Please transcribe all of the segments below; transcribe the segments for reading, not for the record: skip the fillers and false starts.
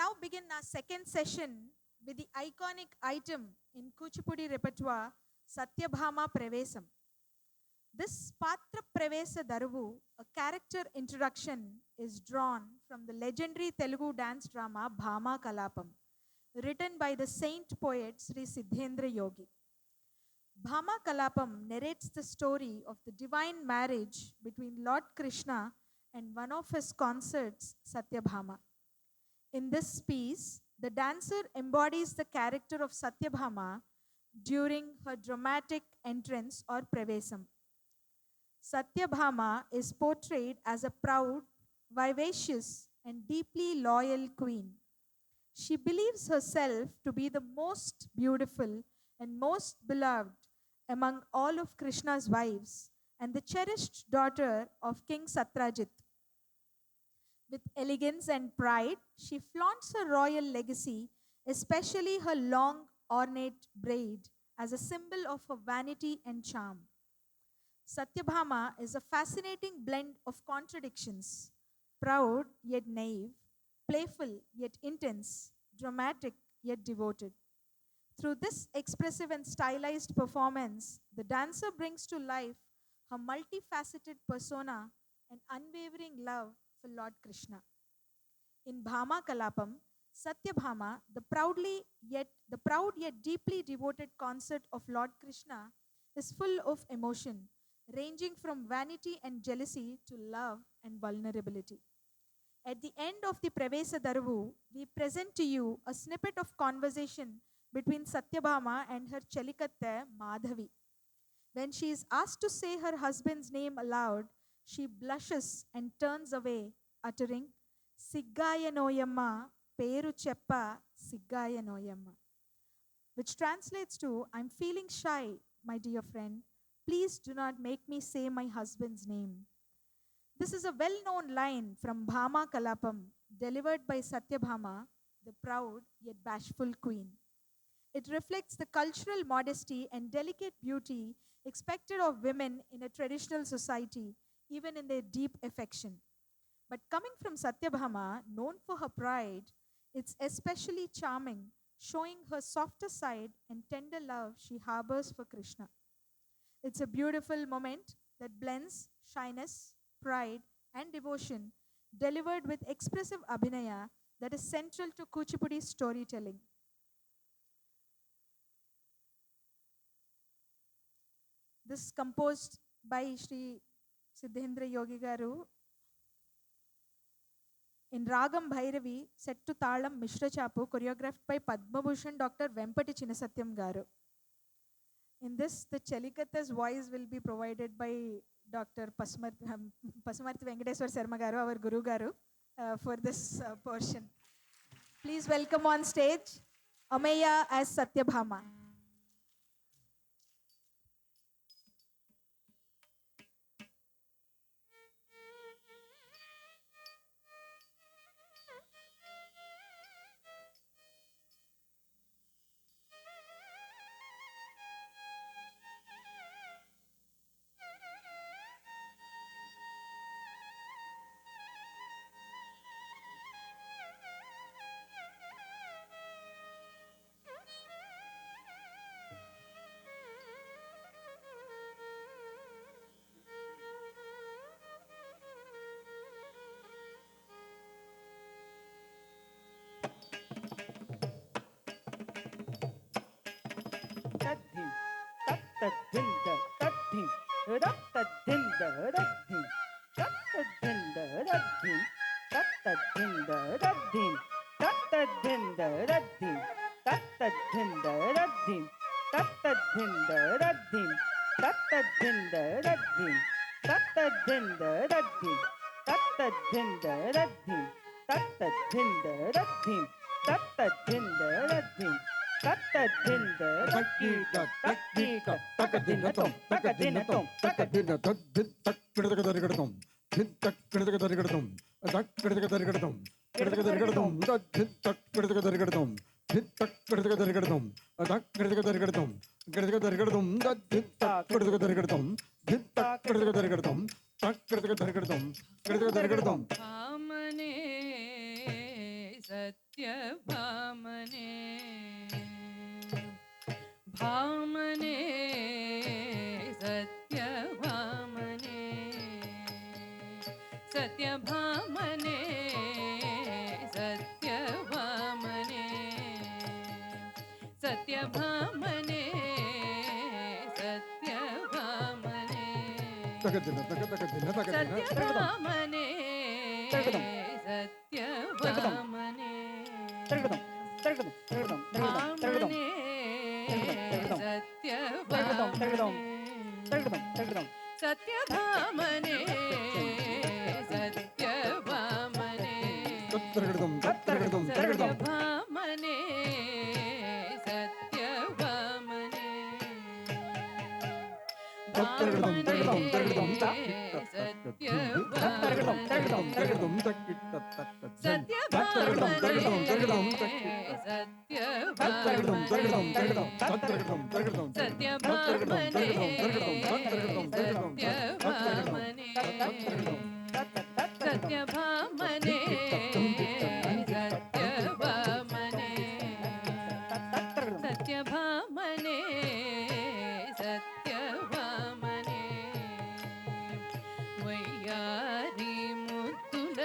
now begin our second session with the iconic item in Kuchipudi repertoire, Satyabhama Pravesam. This Patra Pravesa Daruvu, a character introduction, is drawn from the legendary Telugu dance drama Bhama Kalapam, written by the saint poet Sri Siddhendra Yogi. Bhama Kalapam narrates the story of the divine marriage between Lord Krishna and one of his consorts, Satyabhama. In this piece, the dancer embodies the character of Satyabhama during her dramatic entrance or pravesam. Satyabhama is portrayed as a proud, vivacious, and deeply loyal queen. She believes herself to be the most beautiful and most beloved among all of Krishna's wives and the cherished daughter of King Satrajit. With elegance and pride, she flaunts her royal legacy, especially her long, ornate braid, as a symbol of her vanity and charm. Satyabhama is a fascinating blend of contradictions: proud yet naive, playful yet intense, dramatic yet devoted. Through this expressive and stylized performance, the dancer brings to life her multifaceted persona and unwavering love for Lord Krishna. In Bhama Kalapam, Satyabhama, the proud yet deeply devoted consort of Lord Krishna, is full of emotion, ranging from vanity and jealousy to love and vulnerability. At the end of the Pravesa Daruvu, we present to you a snippet of conversation between Satyabhama and her Chelikatte Madhavi. When she is asked to say her husband's name aloud, she blushes and turns away, uttering, Siggaya Noyamma, Peru Cheppa, Siggaya Noyamma, which translates to, I'm feeling shy, my dear friend. Please do not make me say my husband's name. This is a well known line from Bhama Kalapam, delivered by Satyabhama, the proud yet bashful queen. It reflects the cultural modesty and delicate beauty expected of women in a traditional society, even in their deep affection. But coming from Satyabhama, known for her pride, it's especially charming, showing her softer side and tender love she harbors for Krishna. It's a beautiful moment that blends shyness, pride, and devotion, delivered with expressive abhinaya that is central to Kuchipudi's storytelling. This composed by Sri Siddhendra Yogi Garu in Ragam Bhairavi, set to Talam Mishra Chapu, choreographed by Padma Bhushan Dr. Vempati Chinasatyam Garu. In this, the Chelikatta's voice will be provided by Dr. Pasumarthi Venkateswar Sarma Garu, our Guru Garu, for this portion. Please welcome on stage Ameya as Satyabhama. Taddim, tattadinda, taddim, rattadinda, raddim, tattadinda, raddim, tattadinda, raddim, tattadinda, raddim, tattadinda, raddim, tattadinda, raddim, tattadinda, raddim, tattadinda, raddim, tattadinda, raddim, tattadinda, raddim, tattadinda, raddim. Tattadinda, takkita, takkita, takadinatom, takadinatom, takadinatom. Amane सत्यभामने भामने सत्यभामने सत्यभामने सत्यभामने सत्यभामने सत्यभामने ತಗದಿನ ತಗ ತಗದಿನ ತಗದಿನ सत्यभामने सत्यभामने తిరగడం తిరగడం తిరగడం తిరగడం తిరగడం भामने తిరగడం తిరగడం सत्यभामने सत्यभामने ತಗಡದಂ ತಗಡದಂ ತಗಡದಂ सत्यभामने सत्यभामने ತಗಡದಂ ತಗಡದಂ ತಗಡದಂ सत्यभामने ತಗಡದಂ ತಗಡದಂ ತಕ್ಕಿಟ್ಟ ತಕ್ಕ सत्यभामने ತಗಡದಂ ತಗಡದಂ ತಕ್ಕಿಟ್ಟ ತಗಡದಂ ತಗಡದಂ ತಗಡದಂ ತಗಡದಂ ತಗಡದಂ सत्यभामने ತಗಡದಂ सत्यभामने सत्यभामने सत्यभामने वैयारी मुद्दुल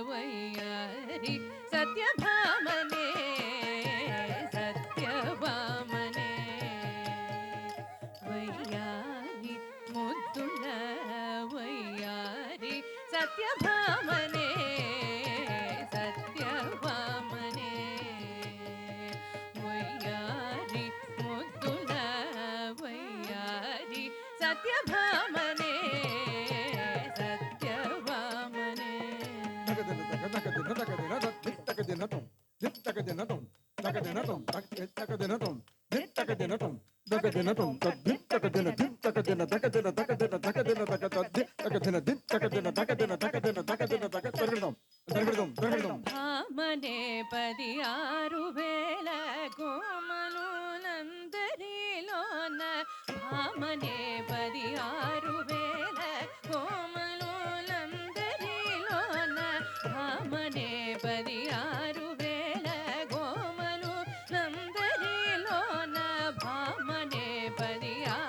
वैयारी सत्यभामने सत्यभामने वैयारी मुद्दुल वैयारी सत्यभामने सत्यभामने वैयारी मुद्दुल वैयारी सत्यभामने सत्यभामने భామనే పదియారు వేల కోమలు నందరిలోన భామనే పదియారు వేల కోమలు నందరిలోన భామనే పదియారు వేల కోమలు నందరిలోన భామనే పదియారు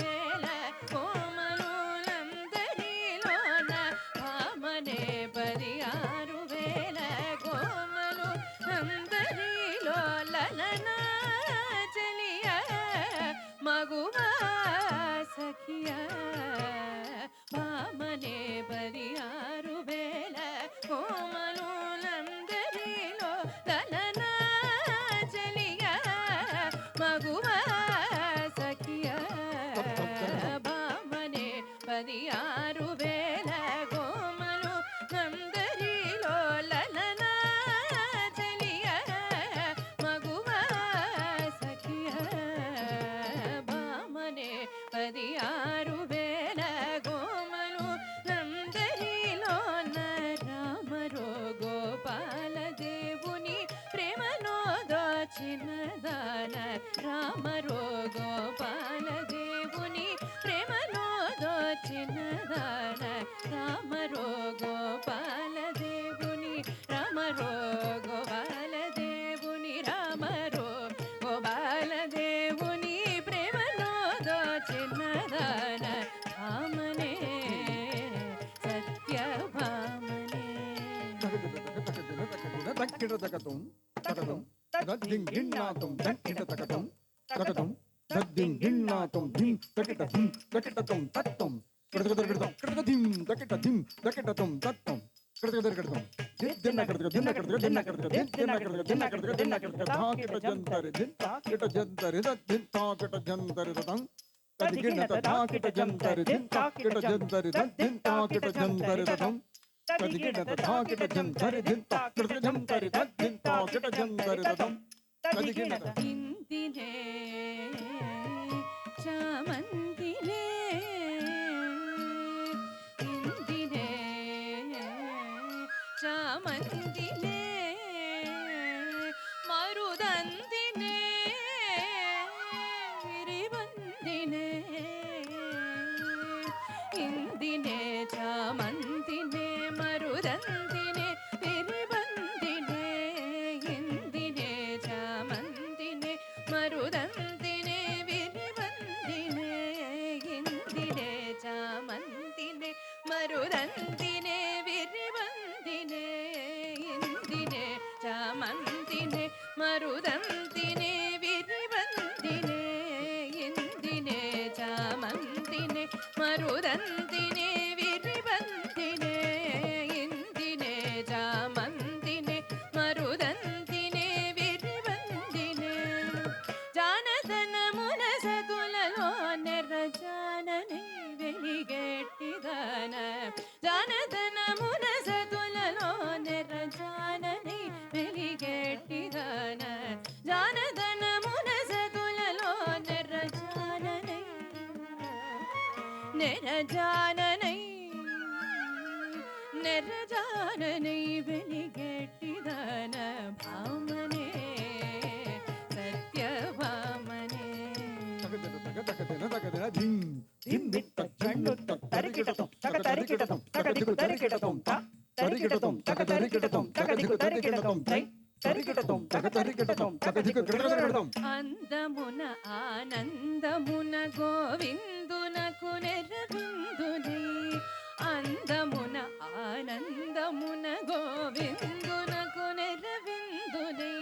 వేల కోమలు నందరిలోన భామనే పదియారు వేల కోమలు నందరిలో లలనా చలియ మగువా సఖియ భామనే పదియారు వేల కోమలు నందరిలో లలనా చలియ మగువా సఖియ భామనే పదియారు వేల కోమలు నందరిలో లలనా చలియ మగువా సఖియ భామనే పదియారు వేల కోమలు నందరిలోన రామరో గోపాల దేవుని ప్రేమలో దోచినదాన రామరో గోపాల దేవుని ప్రేమలో దోచినదాన రామరో గోపాల దేవుని రామరో గోపాల దేవుని రామరో గోపాల దేవుని ప్రేమలో దోచినదాన భామనే సత్యభామనే ಇಂದಿನೇ ಚಾಮಂದಿನೇ ಇಂದಿನೇ ಚಾಮಂದಿನೇ ಮರುದಂದಿನೇ ವಿರಿವಂದಿನೇ ಇಂದಿನೇ ಚಾಮಂದಿನೇ ಮರುದಂದಿನೇ ವಿರಿವಂದಿನೇ ನೆರಜಾನನೈ ನೆರಜಾನನೈ ಬೆಲಿಗೆಟ್ಟಿದನ ಭಾಮನೆ ಸತ್ಯಭಾಮನೆ ಧಿಂ ಬಿಟ್ಟ ಚಂಡು ತರಿಕಿಟತಂ ತಕ ತರಿಕಿಟತಂ ತಕ ದಿಕ್ಕು ತರಿಕಿಟತಂ ತರಿಕಿಟತಂ ತಕ ತರಿಕಿಟತಂ ತಕ ದಿಕ್ಕು ತರಿಕಿಟತಂ తరికిటతం తక తరికిటతం తక దిక్కు గిడగడగడతం అందమున ఆనందమున గోవిందునకు నెరవిందునై అందమున ఆనందమున గోవిందునకు నెరవిందునై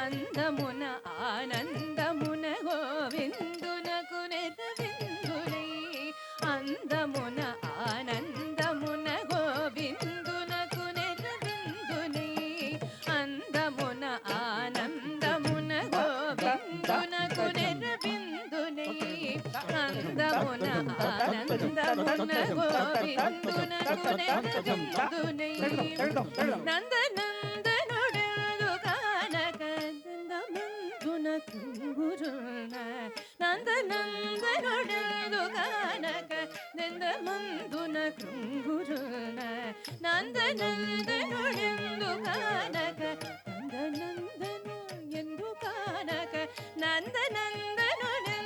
అందమున ఆనందమున గోవిందునకు నెరవిందునై అందమున ఆనందమున గోవిందునకు నెరవిందునై అందమున ఆనందమున గోవిందునకు నెరవిందునై అందమున ఆనందమున గోవిందునకు నెరవిందునై నందనందనుడెందు కానక నందమందున కృంగురున నందనందనుడెందు కానక నందమందున కృంగురున నందనందనుడెందు కానక నందనందను ఎందు కానక నందనందనుడెందు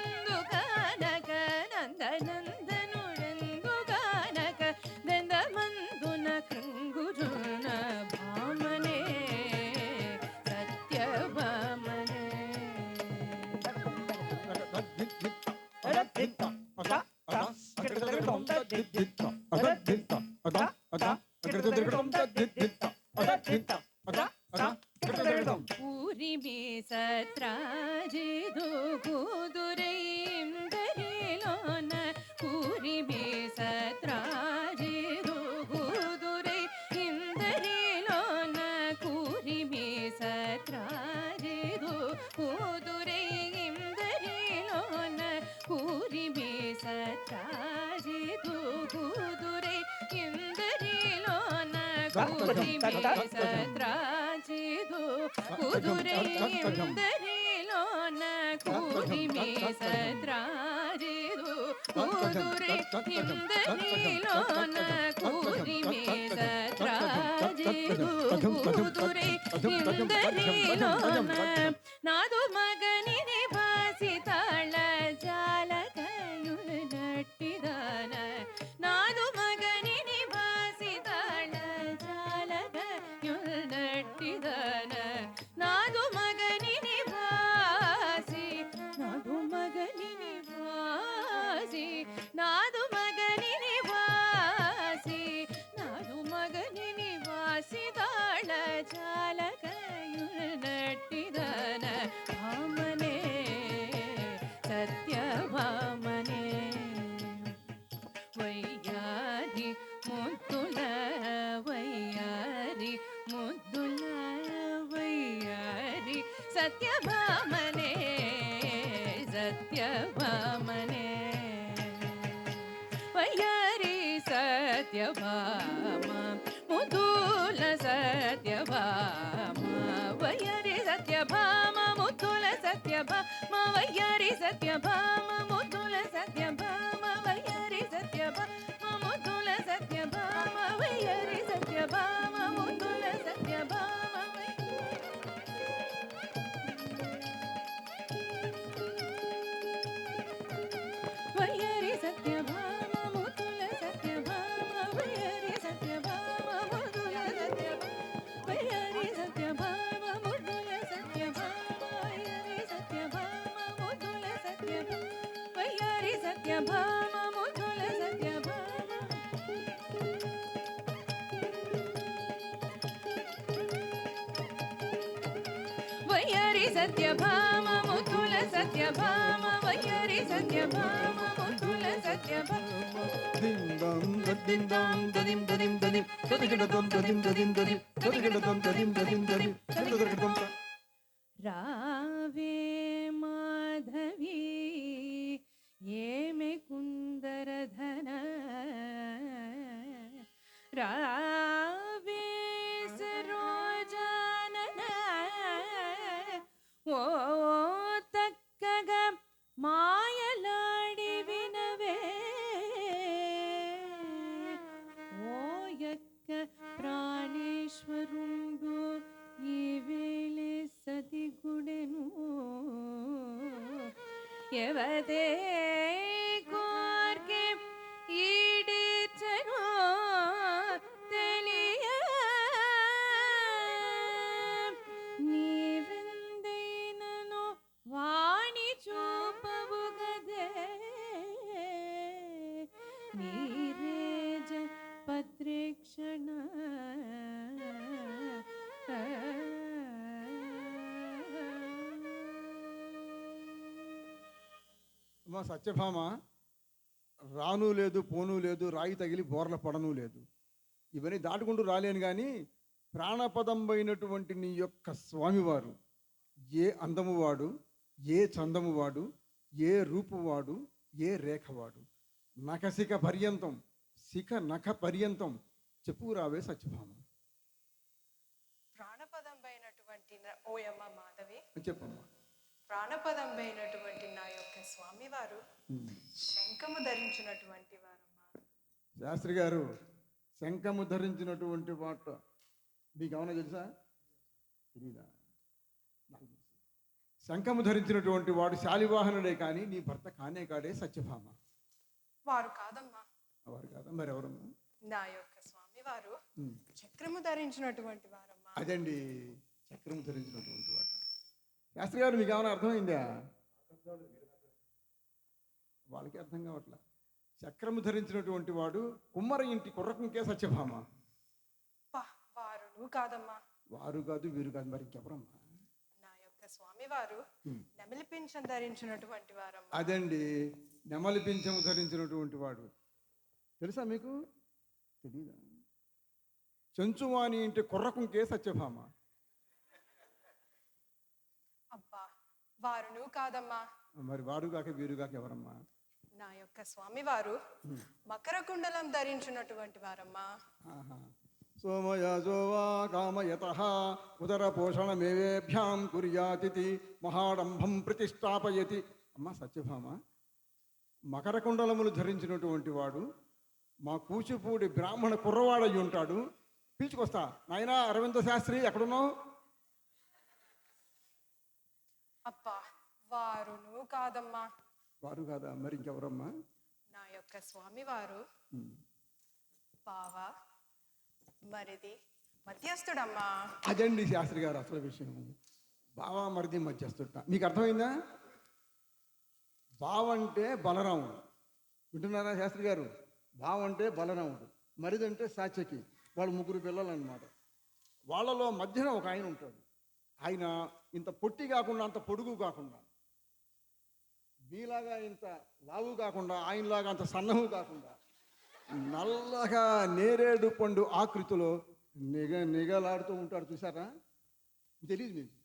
కానక నందనందనుడెందు కానక నందమందున కృంగురున భామనే సత్యభామనే ಊರಿಮಿ ಸತ್ರಾಜಿದು ಕೂದುರೈಂದರಿಲೋನ ಕೂರಿಮಿ ಸತ್ರಾಜಿದು ಕೂದುರೈ ಇಂದರಿಲೋನ ಕೂರಿಮಿ ಸತ್ರಾಜಿದು ಕೂದುರೈ ಇಂದರಿಲೋನ ಕೂರಿಮಿ ಸತ್ರಾಜಿದು ಕೂದುರೈ ಇಂದರಿಲೋನ ಕೂರಿಮಿ ಸತ್ರಾಜಿದು ಕುದುರೆ ಇಂದರಿಲೋನ ಕೂರಿಮಿ ಸತ್ರಾಜಿದು ಕುದುರೆ ಇಂದರಿಲೋನ ಕೂರಿಮಿ ಸತ್ರಾಜಿದು ಕುದುರೆ ಇಂದರಿಲೋನ ನಾದು ಮಗನಿನಿ ಭಾಸಿತಾಳ ಜಾಲಕಯು ನಟ್ಟಿದಾನ ನಾದು ಮಗನಿನಿ ಭಾಸಿತಾಳ ಜಾಲಕಯು ನಟ್ಟಿದಾನ ನಾದು ಮಗನಿನಿ ಭಾಸಿ ನಾದು ಮಗನಿನಿ ಭಾಸಿ ನಾದು ಮಗನಿನಿ ಭಾಸಿ ನಾದು ಮಗನಿನಿ ಭಾಸಿದಾಳ ಜಾಲಕಯು ನಟ್ಟಿದಾನ ಭಾಮನೆ ಸತ್ಯಭಾಮನೆ ವೈಯಾರಿ ಮುದ್ದುಲ ವೈಯಾರಿ ಮುದ್ದುಲ ವೈಯಾರಿ ಸತ್ಯಭಾಮನೆ ಸತ್ಯಭಾಮನೆ ವೈಯಾರಿ ಸತ್ಯಭಾಮ ಮುದ್ದುಲ ಸತ್ಯಭಾಮ ವೈಯಾರಿ ಸತ್ಯಭಾಮ ಮುದ್ದುಲ ಸತ್ಯಭಾಮ ವೈಯಾರಿ ಸತ್ಯಭಾಮ ಮುದ್ದುಲ ಸತ್ಯಭಾಮ ವೈಯಾರಿ ಸತ್ಯಭಾಮ ಮುದ್ದುಲ ಸತ್ಯಭಾಮ ವೈಯಾರಿ ಸತ್ಯಭಾಮ ಮುದ್ದುಲ ಸತ್ಯಭಾಮ ವೈಯಾರಿ ಸತ್ಯಭಾಮ ಮುದ್ದುಲ ಸತ್ಯಭಾಮ ವೈಯಾರಿ ಸತ್ಯಭಾಮ ಮುದ್ದುಲ ಸತ್ಯಭಾಮ ವೈಯಾರಿ ಸತ್ಯಭಾಮ ಮುದ್ದುಲ ಸತ್ಯಭಾಮ ವೈಯಾರಿ ಸತ್ಯಭಾಮ ಮುದ್ದುಲ ಸತ್ಯಭಾಮ ವೈಯಾರಿ ಸತ್ಯಭಾಮ ಮುದ್ದುಲ ಸತ್ಯಭಾಮ ವೈಯಾರಿ ಸತ್ಯಭಾಮ ಮುದ್ದುಲ ಸತ್ಯಭಾಮ ವೈಯಾರಿ ಸತ್ಯಭಾಮ ಮುದ್ದುಲ ಸತ್ಯಭಾಮ ದಿಂದಂ ದದಿಂದಂ ದದಿಂ ದದಿಂ ದದಿಂ ದದಿಗಿಡದಂ ದದಿಂ ದದಿಂ ದದಿಂ ದದಿಗಿಡದಂ ದದಿಂ ದದಿಂ ದದಿಂ ದದಿಗಿಡದಂ ರಾವೇ ಮಾಧವಿ ಏಮೆ ಕುಂದರಧನ ರಾವೇ ಸರೋಜಾನನ ಓ ತಕ್ಕಗ ಮಾಯಲಾಡಿ ವಿನವೇ ఎవదే కోర్కె ఈడిచను తెలియ నీవెందైనను వాణి చూపవు గదే నీరేజ పత్రేక్షణ అమ్మా సత్యభామ, రాను లేదు పోను లేదు, రాయి తగిలి బోర్ల పడను లేదు, ఇవన్నీ దాటుకుంటూ రాలేను కానీ ప్రాణపదం అయినటువంటి నీ యొక్క స్వామివారు ఏ అందము వాడు, ఏ చందము వాడు, ఏ రూపు వాడు, ఏ రేఖ వాడు, నఖశిఖ పర్యంతం, శిఖ నఖ పర్యంతం చెప్పు రావే సత్యభామ. ప్రాణపదంపైనటువంటి ఓయమ్మ మాధవి, చెప్పమ్మా. ప్రాణపదంపైనటువంటి నా యొక్క స్వామివారు శంఖము ధరించినటువంటి వారమ్మా. శాస్త్రి గారు, శంఖము ధరించినటువంటి మాట మీకు ఏమన్నా తెలుసా? తెలీదా? నాకు తెలుసు. శంఖము ధరించినటువంటి వాడు శాలివాహనుడే కానీ నీ భర్త కానే కాడే సత్యభామ. వారు కాదమ్మా, వారు కాదా మరి ఎవరమ్మా? నా యొక్క స్వామివారు చక్రము ధరించినటువంటి వారమ్మా. అదండి, చక్రము ధరించినటువంటి వాడు. శాస్త్రి గారు మీకు ఏమైనా అర్థమైందా? వాళ్ళకి అర్థం కావట్లా. చక్రము ధరించినటువంటి వాడు కుమ్మర ఇంటి కుర్రకుంకే సత్యభామ. వారు కాదమ్మా, వారు కాదు వీరు కాదు మరి ఇంకెవరమ్మా? నా యొక్క స్వామివారు నెమలి పింఛం ధరించినటువంటి వారమ్మా. అదండి, నెమలి పింఛము ధరించినటువంటి వాడు. తెలుసా మీకు? తెలీదా? చెంచువాణి ఇంటి కుర్రకుంకే సత్యభామ. అబ్బా, వారు కాదమ్మా, మరి వారు కాక వీరు కాక ఎవరమ్మా? నా యొక్క స్వామివారు మకర కుండలం ధరించినటువంటి వారమ్మా. సోమయాజోవా కామయత ఉదర పోషణమేవేభ్యాం కుర్యాతిథి మహాడంభం ప్రతిష్టాపయతి. అమ్మ సత్యభామ, మకర కుండలములు ధరించినటువంటి వాడు మా కూచిపూడి బ్రాహ్మణ కుర్రవాడయ్యి ఉంటాడు. పిలుచుకొస్తా. నాయనా అరవింద శాస్త్రి ఎక్కడున్నావు? అబ్బా, వారు కాదమ్మా. వారు కాదా మరి ఇంకెవరమ్మా? నా యొక్క స్వామివారు బావ మరిది మధ్యస్థుడమ్మా. అదండి శాస్త్రి గారు అసలు విషయం. బావ మరిది మధ్యస్థుట. మీకు అర్థమైందా? బావ అంటే బలరాముడు. వింటున్నారా శాస్త్రి గారు? బావ అంటే బలరాముడు, మరిది అంటే సాత్యకి. వాళ్ళు ముగ్గురు పిల్లలు అన్నమాట. వాళ్ళలో మధ్యన ఒక ఆయన ఉంటాడు. ఆయన ఇంత పొట్టి కాకుండా, అంత పొడుగు కాకుండా, మీలాగా ఇంత లావు కాకుండా, ఆయనలాగా అంత సన్నము కాకుండా, నల్లగా నేరేడు పండు ఆకృతిలో నిగలాడుతూ ఉంటాడు. చూసారా? తెలియదు మీకు?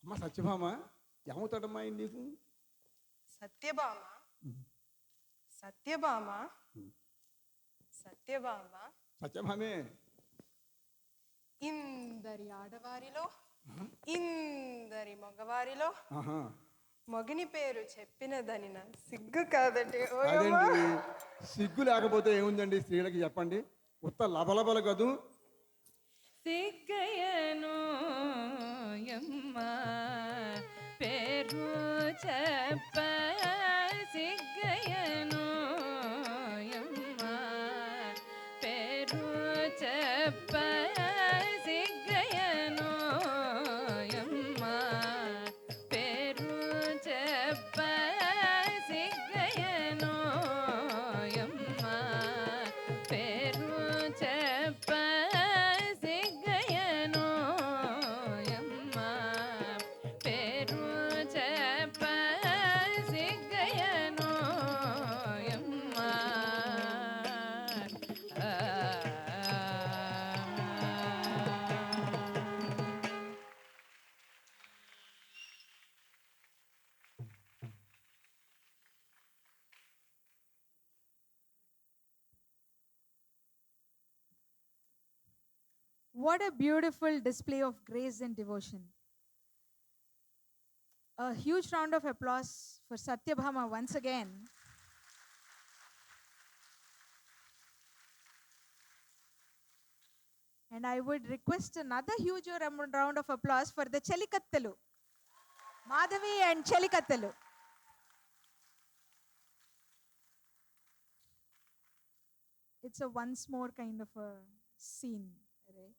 అమ్మ సత్యభామ, ఏమవుతాడమ్మా ఆయన నీకు? సత్యభామ, సత్యభామ, సత్యభామ సత్యభామే. ఇందరి ఆడవారిలో, ఇందరి మగవారిలో మొగని పేరు చెప్పినదని నా సిగ్గు కాదండి. అదండి, సిగ్గు లేకపోతే ఏముందండి స్త్రీలకి చెప్పండి? ఉత్త లబలబల కదూ. సిగ్గయను యమ్మ పేరు చెప్ప సిగ్గయను యమ్మ పేరు చెప్ప సిగ్గయను యమ్మ పేరు చెప్ప సిగ్గయను యమ్మ పేరు చెప్ప సిగ్గయను యమ్మ పేరు చెప్ప సిగ్గయను యమ్మ What a beautiful display of grace and devotion. A huge round of applause for Satyabhama once again. And I would request another huge round of applause for the Chelikattalu, Madhavi and Chelikattalu. it's a once more kind of a scene, right?